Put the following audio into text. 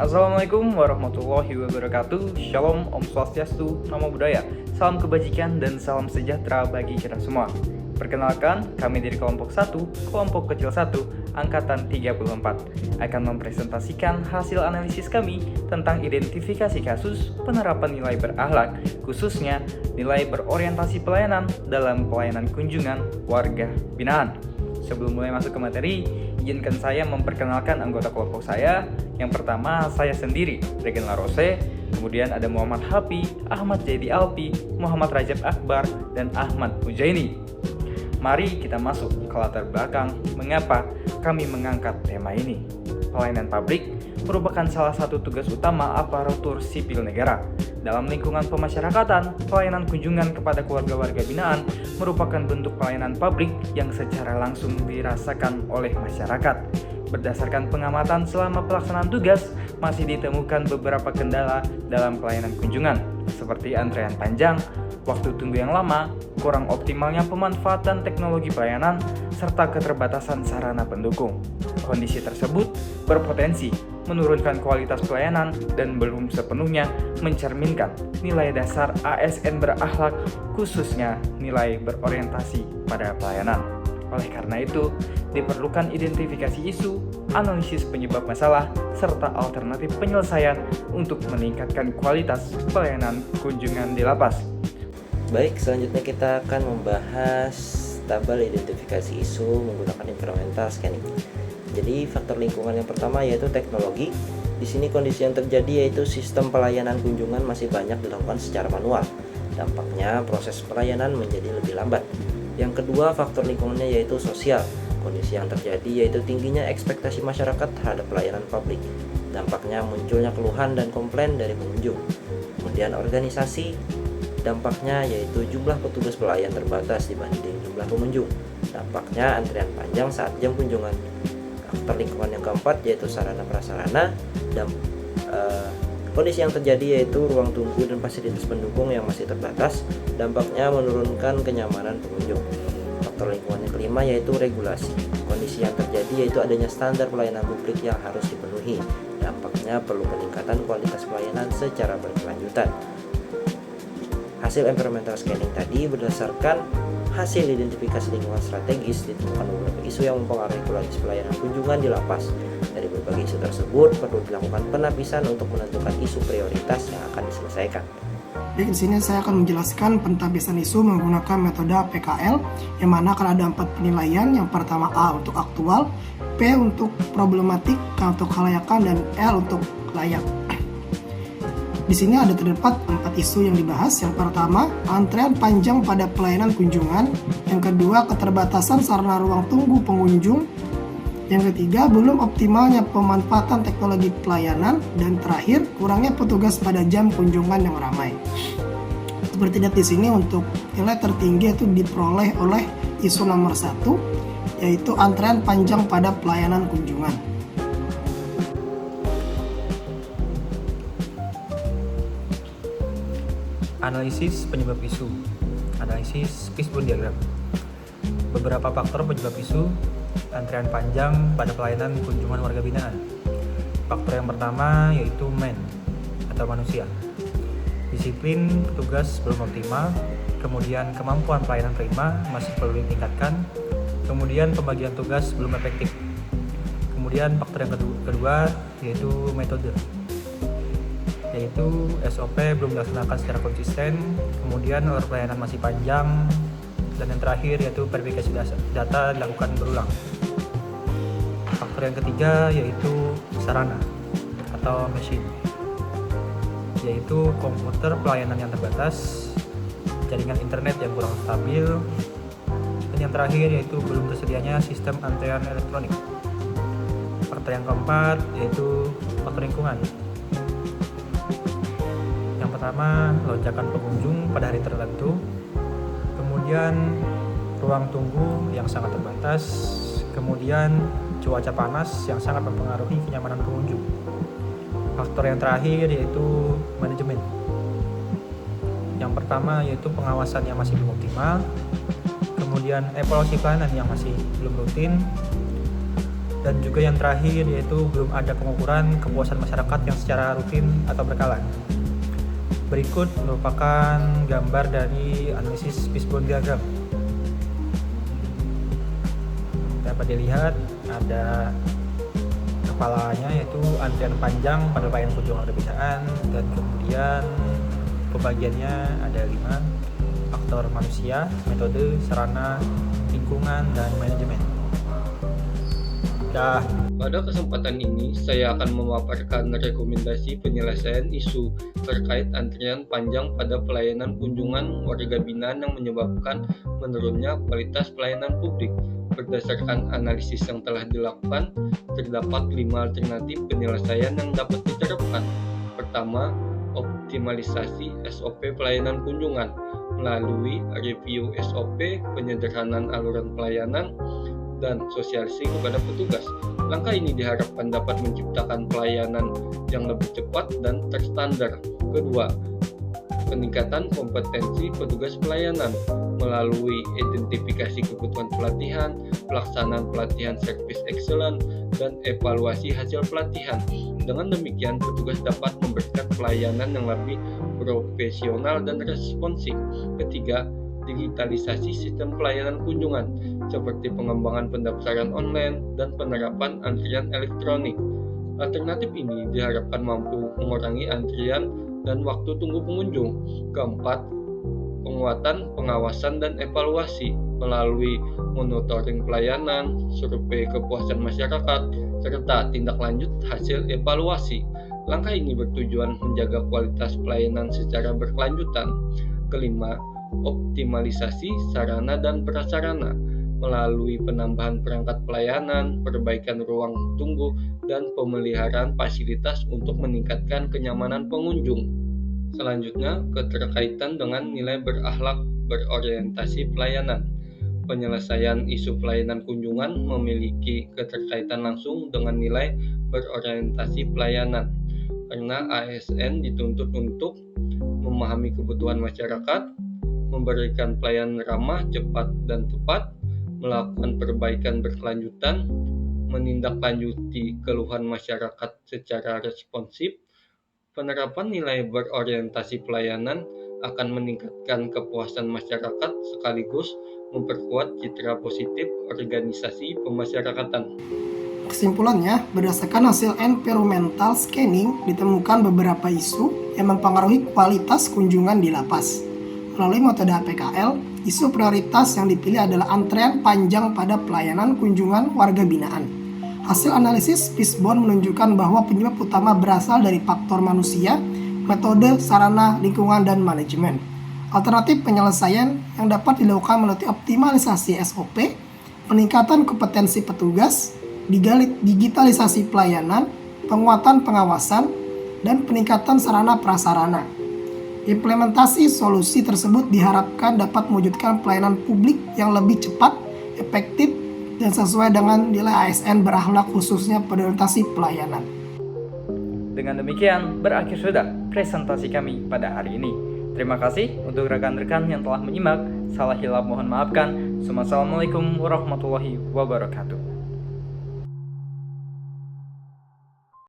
Assalamualaikum warahmatullahi wabarakatuh. Shalom, Om Swastiastu, Namo Buddhaya. Salam kebajikan dan salam sejahtera bagi kita semua. Perkenalkan, kami dari kelompok 1, kelompok kecil 1, angkatan 34 akan mempresentasikan hasil analisis kami tentang identifikasi kasus penerapan nilai berakhlak, khususnya nilai berorientasi pelayanan dalam pelayanan kunjungan warga binaan. Sebelum mulai masuk ke materi, izinkan saya memperkenalkan anggota kelompok saya. Yang pertama, saya sendiri, Regen Larose. Kemudian ada Muhammad Hafi, Ahmad Jaidi Alpi, Muhammad Rajab Akbar, dan Ahmad Ujaini. Mari kita masuk ke latar belakang mengapa kami mengangkat tema ini. Pelayanan publik merupakan salah satu tugas utama aparatur sipil negara. Dalam lingkungan pemasyarakatan, pelayanan kunjungan kepada keluarga warga binaan merupakan bentuk pelayanan publik yang secara langsung dirasakan oleh masyarakat. Berdasarkan pengamatan selama pelaksanaan tugas, masih ditemukan beberapa kendala dalam pelayanan kunjungan, seperti antrean panjang, waktu tunggu yang lama, kurang optimalnya pemanfaatan teknologi pelayanan, serta keterbatasan sarana pendukung. Kondisi tersebut berpotensi menurunkan kualitas pelayanan dan belum sepenuhnya mencerminkan nilai dasar ASN berakhlak, khususnya nilai berorientasi pada pelayanan. Oleh karena itu, diperlukan identifikasi isu, analisis penyebab masalah, serta alternatif penyelesaian untuk meningkatkan kualitas pelayanan kunjungan di lapas. Baik, selanjutnya kita akan membahas tabel identifikasi isu menggunakan environmental scanning. Jadi, faktor lingkungan yang pertama yaitu teknologi. Di sini kondisi yang terjadi yaitu sistem pelayanan kunjungan masih banyak dilakukan secara manual. Dampaknya proses pelayanan menjadi lebih lambat. Yang kedua, faktor lingkungannya yaitu sosial. Kondisi yang terjadi yaitu tingginya ekspektasi masyarakat terhadap pelayanan publik. Dampaknya munculnya keluhan dan komplain dari pengunjung. Kemudian organisasi, dampaknya yaitu jumlah petugas pelayan terbatas dibanding jumlah pengunjung. Dampaknya antrian panjang saat jam kunjungan. Faktor lingkungan yang keempat yaitu sarana prasarana. Kondisi yang terjadi yaitu ruang tunggu dan fasilitas pendukung yang masih terbatas. Dampaknya menurunkan kenyamanan pengunjung. Faktor lingkungan yang kelima yaitu regulasi. Kondisi yang terjadi yaitu adanya standar pelayanan publik yang harus dipenuhi. Dampaknya perlu peningkatan kualitas pelayanan secara berkelanjutan. Hasil environmental scanning tadi berdasarkan hasil identifikasi lingkungan strategis ditemukan beberapa isu yang mempengaruhi kualitas pelayanan kunjungan di lapas. Dari berbagai isu tersebut perlu dilakukan penapisan untuk menentukan isu prioritas yang akan diselesaikan. Di sini saya akan menjelaskan pentapisan isu menggunakan metode PKL, yang mana akan ada 4 penilaian. Yang pertama A untuk aktual, P untuk problematik, K untuk kelayakan, dan L untuk layak. Di sini ada terdapat 4 isu yang dibahas. Yang pertama, antrean panjang pada pelayanan kunjungan. Yang kedua, keterbatasan sarana ruang tunggu pengunjung. Yang ketiga, belum optimalnya pemanfaatan teknologi pelayanan. Dan terakhir, kurangnya petugas pada jam kunjungan yang ramai. Seperti lihat di sini, untuk nilai tertinggi itu diperoleh oleh isu nomor 1, yaitu antrean panjang pada pelayanan kunjungan. Analisis penyebab isu. Analisis fishbone diagram. Beberapa faktor penyebab isu antrean panjang pada pelayanan kunjungan warga binaan. Faktor yang pertama yaitu man atau manusia. Disiplin petugas belum optimal, kemudian kemampuan pelayanan prima masih perlu ditingkatkan, kemudian pembagian tugas belum efektif. Kemudian faktor yang kedua yaitu metode, yaitu SOP belum dilaksanakan secara konsisten, kemudian alur pelayanan masih panjang, dan yang terakhir yaitu verifikasi data dilakukan berulang. Faktor yang ketiga yaitu sarana atau machine, yaitu komputer pelayanan yang terbatas, jaringan internet yang kurang stabil, dan yang terakhir yaitu belum tersedianya sistem antrean elektronik. Faktor yang keempat yaitu faktor lingkungan. Yang pertama, lonjakan pengunjung pada hari tertentu, kemudian ruang tunggu yang sangat terbatas, kemudian cuaca panas yang sangat mempengaruhi kenyamanan pengunjung. Faktor yang terakhir yaitu manajemen. Yang pertama yaitu pengawasan yang masih belum optimal, kemudian evaluasi pelayanan yang masih belum rutin, Dan juga yang terakhir yaitu belum ada pengukuran kepuasan masyarakat yang secara rutin atau berkala. Berikut merupakan gambar dari analisis fishbone diagram. Dapat dilihat ada kepalanya yaitu antrian panjang pada pelayanan kunjungan kebiasaan, dan kemudian pembagiannya ada 5: faktor manusia, metode, sarana, lingkungan, dan manajemen. Pada kesempatan ini, saya akan memaparkan rekomendasi penyelesaian isu terkait antrian panjang pada pelayanan kunjungan warga binaan yang menyebabkan menurunnya kualitas pelayanan publik. Berdasarkan analisis yang telah dilakukan, terdapat 5 alternatif penyelesaian yang dapat diterapkan. Pertama, optimalisasi SOP pelayanan kunjungan melalui review SOP, penyederhanaan aluran pelayanan, dan sosialisasi kepada petugas. Langkah ini diharapkan dapat menciptakan pelayanan yang lebih cepat dan terstandar. Kedua, peningkatan kompetensi petugas pelayanan melalui identifikasi kebutuhan pelatihan, pelaksanaan pelatihan service excellence, dan evaluasi hasil pelatihan. Dengan demikian, petugas dapat memberikan pelayanan yang lebih profesional dan responsif. Ketiga, digitalisasi sistem pelayanan kunjungan seperti pengembangan pendaftaran online dan penerapan antrian elektronik. Alternatif ini diharapkan mampu mengurangi antrian dan waktu tunggu pengunjung. Keempat, penguatan pengawasan dan evaluasi melalui monitoring pelayanan, survei kepuasan masyarakat, serta tindak lanjut hasil evaluasi. Langkah ini bertujuan menjaga kualitas pelayanan secara berkelanjutan. Kelima, optimalisasi sarana dan prasarana melalui penambahan perangkat pelayanan, perbaikan ruang tunggu, dan pemeliharaan fasilitas untuk meningkatkan kenyamanan pengunjung. Selanjutnya, keterkaitan dengan nilai berakhlak berorientasi pelayanan. Penyelesaian isu pelayanan kunjungan memiliki keterkaitan langsung dengan nilai berorientasi pelayanan, karena ASN dituntut untuk memahami kebutuhan masyarakat, memberikan pelayanan ramah, cepat, dan tepat, melakukan perbaikan berkelanjutan, menindaklanjuti keluhan masyarakat secara responsif. Penerapan nilai berorientasi pelayanan akan meningkatkan kepuasan masyarakat sekaligus memperkuat citra positif organisasi pemasyarakatan. Kesimpulannya, berdasarkan hasil environmental scanning, ditemukan beberapa isu yang mempengaruhi kualitas kunjungan di lapas. Melalui metode PKL, isu prioritas yang dipilih adalah antrean panjang pada pelayanan kunjungan warga binaan. Hasil analisis fishbone menunjukkan bahwa penyebab utama berasal dari faktor manusia, metode, sarana, lingkungan, dan manajemen. Alternatif penyelesaian yang dapat dilakukan melalui optimalisasi SOP, peningkatan kompetensi petugas, digitalisasi pelayanan, penguatan pengawasan, dan peningkatan sarana prasarana. Implementasi solusi tersebut diharapkan dapat mewujudkan pelayanan publik yang lebih cepat, efektif, dan sesuai dengan nilai ASN berakhlak khususnya prioritas pelayanan. Dengan demikian, berakhir sudah presentasi kami pada hari ini. Terima kasih untuk rekan-rekan yang telah menyimak. Salah hilaf mohon maafkan. Wassalamualaikum warahmatullahi wabarakatuh.